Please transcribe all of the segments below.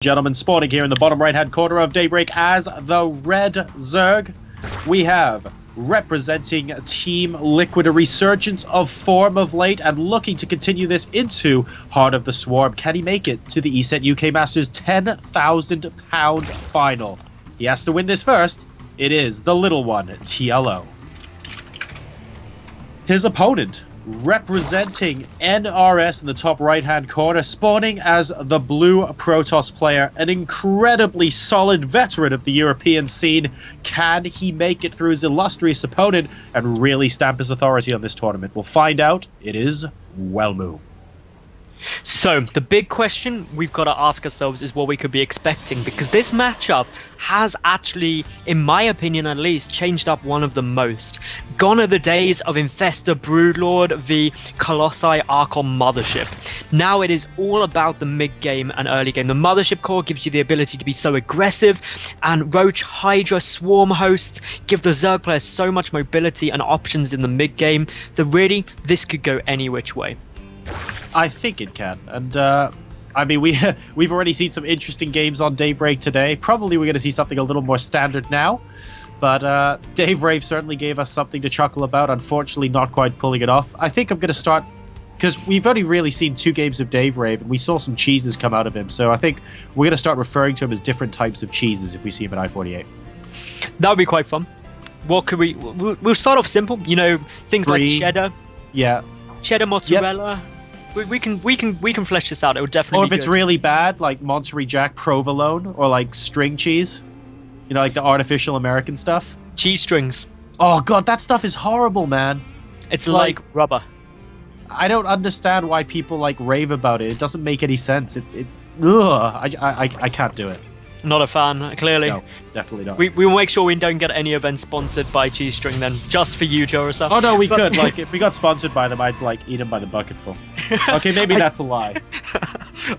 Gentlemen, spawning here in the bottom right-hand corner of Daybreak as the Red Zerg. We have representing Team Liquid, a resurgence of form of late and looking to continue this into Heart of the Swarm. Can he make it to the ESET UK Masters £10,000 final? He has to win this first. It is the little one, TLO. His opponent, representing NRS in the top right-hand corner, spawning as the blue Protoss player, an incredibly solid veteran of the European scene. Can he make it through his illustrious opponent and really stamp his authority on this tournament? We'll find out. It is WELMU. So, the big question we've got to ask ourselves is what we could be expecting, because this matchup has actually, in my opinion at least, changed up one of the most. Gone are the days of Infestor Broodlord v Colossi Archon Mothership. Now it is all about the mid-game and early game. The Mothership core gives you the ability to be so aggressive, and Roach, Hydra, Swarm hosts give the Zerg players so much mobility and options in the mid-game that really, this could go any which way. I think it can, and I mean, we've already seen some interesting games on Daybreak today. Probably we're going to see something a little more standard now, but Dave Rave certainly gave us something to chuckle about. Unfortunately, not quite pulling it off. I think I'm going to start, because we've only really seen 2 games of Dave Rave, and we saw some cheeses come out of him, so I think we're going to start referring to him as different types of cheeses if we see him at I-48. That would be quite fun. What could we... We'll start off simple, you know, things like cheddar. Yeah. Cheddar, mozzarella... Yep. We can flesh this out. It would definitely. Or if it's really bad, like Monterey Jack provolone, or like string cheese, you know, like the artificial American stuff. Cheese strings. Oh god, that stuff is horrible, man. It's like rubber. I don't understand why people like rave about it. It doesn't make any sense. I can't do it. Not a fan, clearly. No, definitely not. We will make sure we don't get any events sponsored by Cheese String then, just for you, Joe, or something. Oh no, we could. Like, if we got sponsored by them, I'd like eat them by the bucketful. Okay, maybe that's a lie.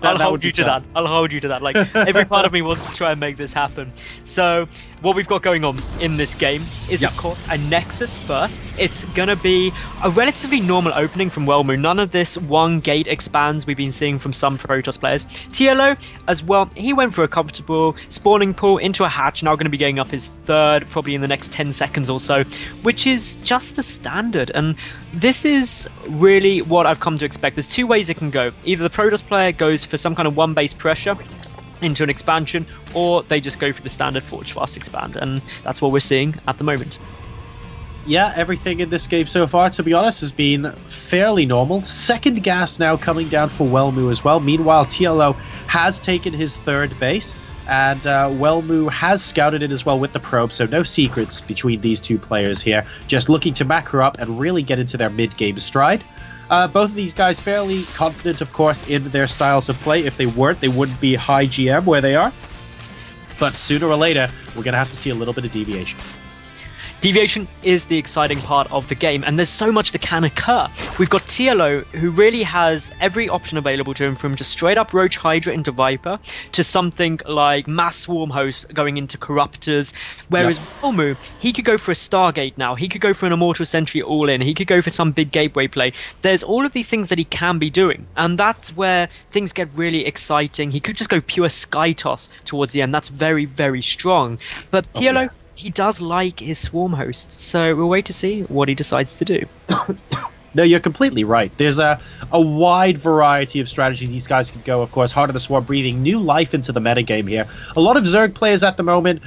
I'll hold you to that. I'll hold you to that. Like, every part of me wants to try and make this happen. So, what we've got going on in this game is, of course, a Nexus first. It's going to be a relatively normal opening from WELMU. None of this one gate expands we've been seeing from some Protoss players. TLO, as well, he went for a comfortable spawning pool into a hatch, now going to be getting up his 3rd, probably in the next 10 seconds or so, which is just the standard. And this is really what I've come to expect. There's 2 ways it can go. Either the Protoss player goes for some kind of one-base pressure into an expansion, or they just go for the standard Forge Fast expand, and that's what we're seeing at the moment. Yeah, everything in this game so far, to be honest, has been fairly normal. Second gas now coming down for WELMU as well. Meanwhile, TLO has taken his 3rd base, and WELMU has scouted it as well with the probe, so no secrets between these 2 players here. Just looking to macro up and really get into their mid-game stride. Both of these guys fairly confident, of course, in their styles of play. If they weren't, they wouldn't be high GM where they are. But sooner or later, we're going to have to see a little bit of deviation. Deviation is the exciting part of the game, and there's so much that can occur. We've got TLO, who really has every option available to him, from just straight up Roach Hydra into Viper, to something like Mass Swarm Host going into Corruptors, whereas WELMU, he could go for a Stargate now, he could go for an Immortal Sentry all-in, he could go for some big gateway play. There's all of these things that he can be doing, and that's where things get really exciting. He could just go pure Sky Toss towards the end. That's very, very strong. But TLO, he does like his Swarm hosts, so we'll wait to see what he decides to do. No, you're completely right. There's a wide variety of strategies these guys could go. Of course, Heart of the Swarm breathing new life into the metagame here. A lot of Zerg players at the moment,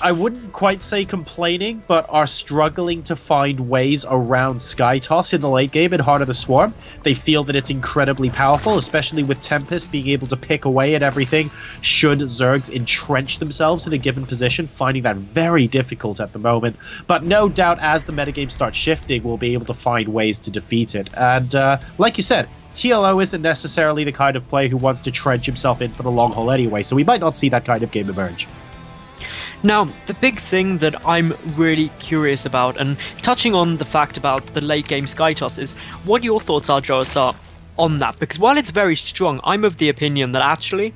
I wouldn't quite say complaining, but are struggling to find ways around Sky Toss in the late game in Heart of the Swarm. They feel that it's incredibly powerful, especially with Tempest being able to pick away at everything should Zergs entrench themselves in a given position, finding that very difficult at the moment. But no doubt as the metagame starts shifting, we'll be able to find ways to defeat it. And like you said, TLO isn't necessarily the kind of player who wants to trench himself in for the long haul anyway, so we might not see that kind of game emerge. Now, the big thing that I'm really curious about, and touching on the fact about the late game Sky Toss, is what your thoughts are, Joe, on that. Because while it's very strong, I'm of the opinion that actually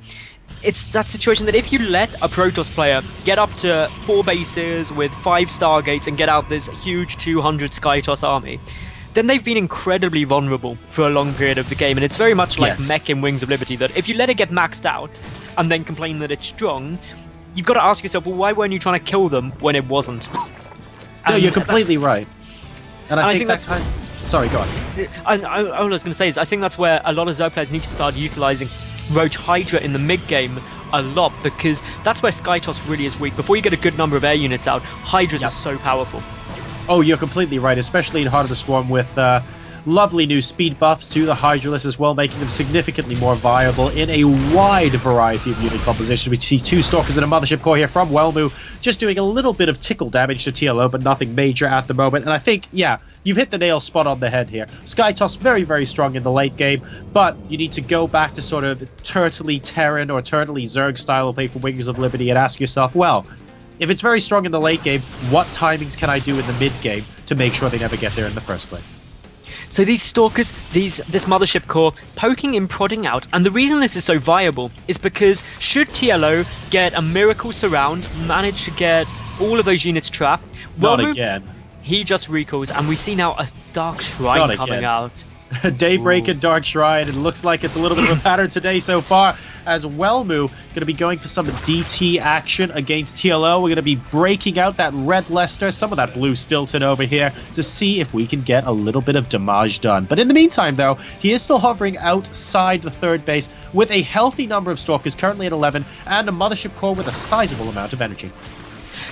it's that situation that if you let a Protoss player get up to 4 bases with 5 Stargates and get out this huge 200 Sky Toss army, then they've been incredibly vulnerable for a long period of the game. And it's very much like Mech in Wings of Liberty, that if you let it get maxed out, and then complain that it's strong, you've got to ask yourself, well, why weren't you trying to kill them when it wasn't? No, you're completely right. And I think that's... Sorry, go on. All I was going to say is I think that's where a lot of Zerg players need to start utilizing Roach Hydra in the mid-game a lot, because that's where Skytoss really is weak. Before you get a good number of air units out, Hydras are so powerful. Oh, you're completely right, especially in Heart of the Swarm with lovely new speed buffs to the Hydralisk as well, making them significantly more viable in a wide variety of unit compositions. We see 2 Stalkers and a Mothership Core here from WELMU, just doing a little bit of tickle damage to TLO, but nothing major at the moment. And I think, yeah, you've hit the nail spot on the head here. Skytoss very, very strong in the late game, but you need to go back to sort of turtly Terran or turtly Zerg style of play for Wings of Liberty and ask yourself, well, if it's very strong in the late game, what timings can I do in the mid game to make sure they never get there in the first place? So these Stalkers, this Mothership Core, poking and prodding out, and the reason this is so viable is because should TLO get a miracle surround, manage to get all of those units trapped, not again. He just recalls, and we see now a Dark Shrine coming out. Daybreak and Dark Shrine. It looks like it's a little bit of a pattern today so far, as WELMU going to be going for some DT action against TLO. We're going to be breaking out that red Leicester, some of that blue Stilton over here, to see if we can get a little bit of damage done. But in the meantime, though, he is still hovering outside the third base with a healthy number of Stalkers, currently at 11, and a Mothership Core with a sizable amount of energy.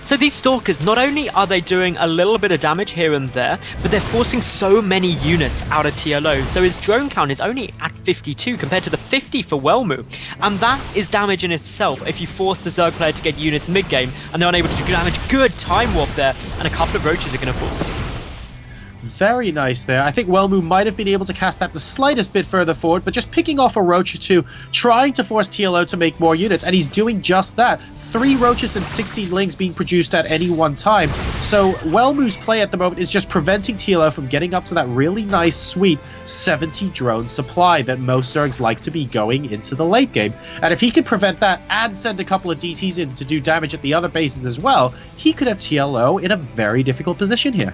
So these Stalkers, not only are they doing a little bit of damage here and there, but they're forcing so many units out of TLO. So his drone count is only at 52 compared to the 50 for WELMU. And that is damage in itself if you force the Zerg player to get units mid-game and they're unable to do damage. Good time warp there, and a couple of roaches are going to fall. Very nice there. I think WELMU might have been able to cast that the slightest bit further forward, but just picking off a roach or two, trying to force TLO to make more units, and he's doing just that. 3 roaches and 16 lings being produced at any one time. So WELMU's play at the moment is just preventing TLO from getting up to that really nice, sweet 70 drone supply that most Zergs like to be going into the late game. And if he could prevent that and send a couple of DTs in to do damage at the other bases as well, he could have TLO in a very difficult position here.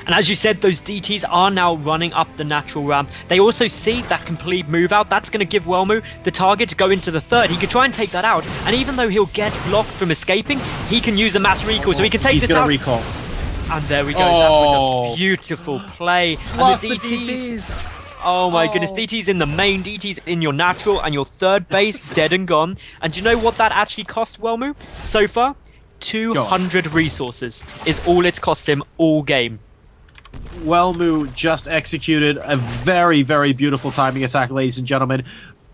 And as you said, those DTs are now running up the natural ramp. They also see that complete move out. That's going to give WELMU the target to go into the third. He could try and take that out. And even though he'll get blocked from escaping, he can use a mass recall. So he can take this out. He's going to recall. And there we go. That was a beautiful play. Plus and the DTs. Oh my goodness. DTs in the main, DTs in your natural, and your third base dead and gone. And do you know what that actually cost WELMU so far? 200 resources is all it's cost him all game. WELMU just executed a very, very beautiful timing attack, ladies and gentlemen.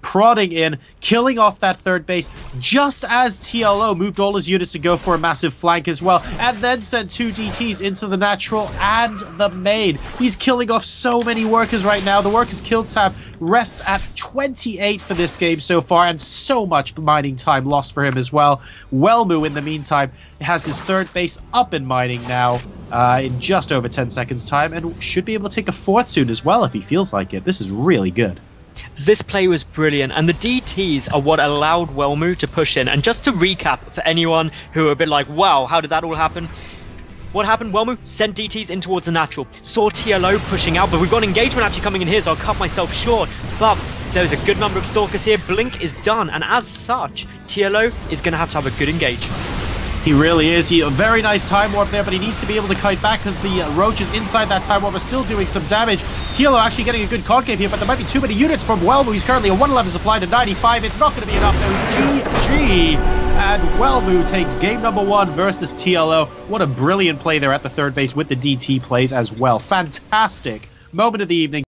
Prodding in, killing off that third base, just as TLO moved all his units to go for a massive flank as well, and then sent 2 DTs into the natural and the main. He's killing off so many workers right now. The workers kill tab rests at 28 for this game so far, and so much mining time lost for him as well. WELMU, in the meantime, has his third base up in mining now in just over 10 seconds time, and should be able to take a fourth soon as well if he feels like it. This is really good. This play was brilliant, and the DTs are what allowed WELMU to push in. And just to recap for anyone who are a bit like, wow, how did that all happen? What happened? WELMU sent DTs in towards the natural, saw TLO pushing out, but we've got engagement actually coming in here, so I'll cut myself short. But there's a good number of Stalkers here. Blink is done, and as such, TLO is going to have a good engage. He really is. A very nice time warp there, but he needs to be able to kite back because the roaches inside that time warp are still doing some damage. TLO actually getting a good concave here, but there might be too many units from WELMU. He's currently a 111 supply to 95. It's not going to be enough though. GG! And WELMU takes game number 1 versus TLO. What a brilliant play there at the third base with the DT plays as well. Fantastic moment of the evening.